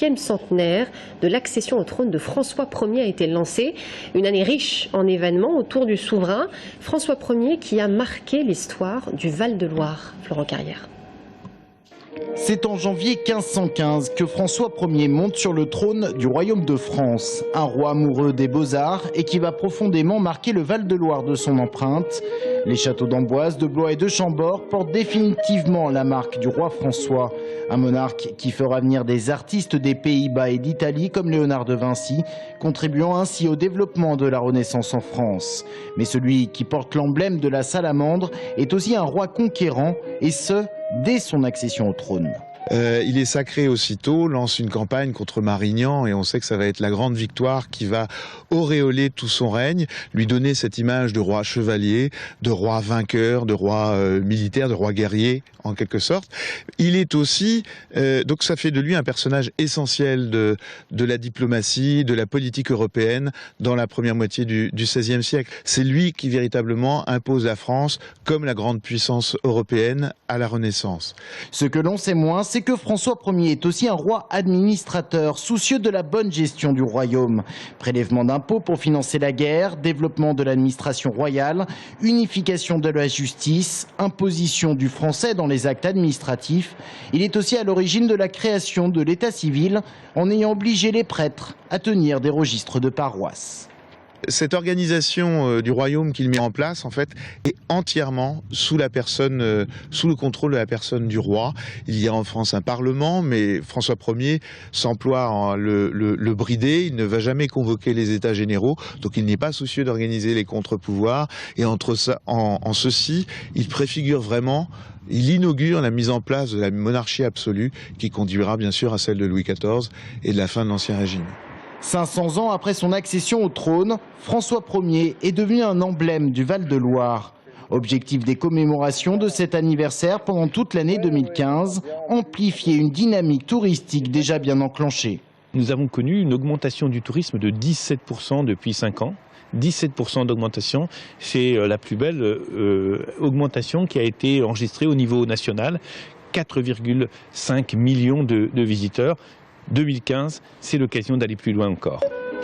5e centenaire de l'accession au trône de François Ier a été lancé. Une année riche en événements autour du souverain. François Ier qui a marqué l'histoire du Val-de-Loire. Florent Carrière. C'est en janvier 1515 que François Ier monte sur le trône du royaume de France. Un roi amoureux des beaux-arts et qui va profondément marquer le Val-de-Loire de son empreinte. Les châteaux d'Amboise, de Blois et de Chambord portent définitivement la marque du roi François. Un monarque qui fera venir des artistes des Pays-Bas et d'Italie comme Léonard de Vinci, contribuant ainsi au développement de la Renaissance en France. Mais celui qui porte l'emblème de la salamandre est aussi un roi conquérant, et ce, dès son accession au trône. Il est sacré aussitôt, lance une campagne contre Marignan et on sait que ça va être la grande victoire qui va auréoler tout son règne, lui donner cette image de roi chevalier, de roi vainqueur, de roi militaire, de roi guerrier en quelque sorte. Il est aussi, donc ça fait de lui un personnage essentiel de la diplomatie, de la politique européenne dans la première moitié du XVIe siècle. C'est lui qui véritablement impose la France comme la grande puissance européenne à la Renaissance. Ce que l'on sait moins, c'est que François Ier est aussi un roi administrateur, soucieux de la bonne gestion du royaume. Prélèvement d'impôts pour financer la guerre, développement de l'administration royale, unification de la justice, imposition du français dans les actes administratifs. Il est aussi à l'origine de la création de l'état civil, en ayant obligé les prêtres à tenir des registres de paroisses. Cette organisation du royaume qu'il met en place, en fait, est entièrement sous la personne, sous le contrôle de la personne du roi. Il y a en France un parlement, mais François Ier s'emploie à le brider. Il ne va jamais convoquer les États généraux, donc il n'est pas soucieux d'organiser les contre-pouvoirs. Et en ceci, il préfigure vraiment. Il inaugure la mise en place de la monarchie absolue qui conduira bien sûr à celle de Louis XIV et de la fin de l'Ancien Régime. 500 ans après son accession au trône, François Ier est devenu un emblème du Val-de-Loire. Objectif des commémorations de cet anniversaire pendant toute l'année 2015, amplifier une dynamique touristique déjà bien enclenchée. Nous avons connu une augmentation du tourisme de 17% depuis 5 ans. 17% d'augmentation, c'est la plus belle augmentation qui a été enregistrée au niveau national. 4,5 millions de visiteurs. 2015, c'est l'occasion d'aller plus loin encore.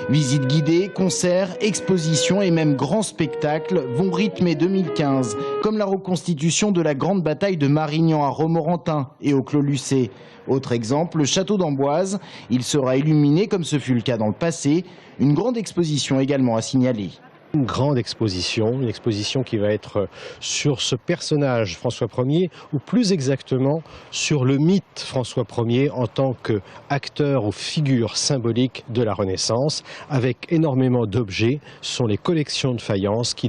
Visites guidées, concerts, expositions et même grands spectacles vont rythmer 2015, comme la reconstitution de la grande bataille de Marignan à Romorantin et au Clos Lucé. Autre exemple, le château d'Amboise. Il sera illuminé comme ce fut le cas dans le passé. Une grande exposition également à signaler. Une grande exposition, une exposition qui va être sur ce personnage François Ier, ou plus exactement sur le mythe François Ier en tant qu'acteur ou figure symbolique de la Renaissance, avec énormément d'objets. Ce sont les collections de faïences qui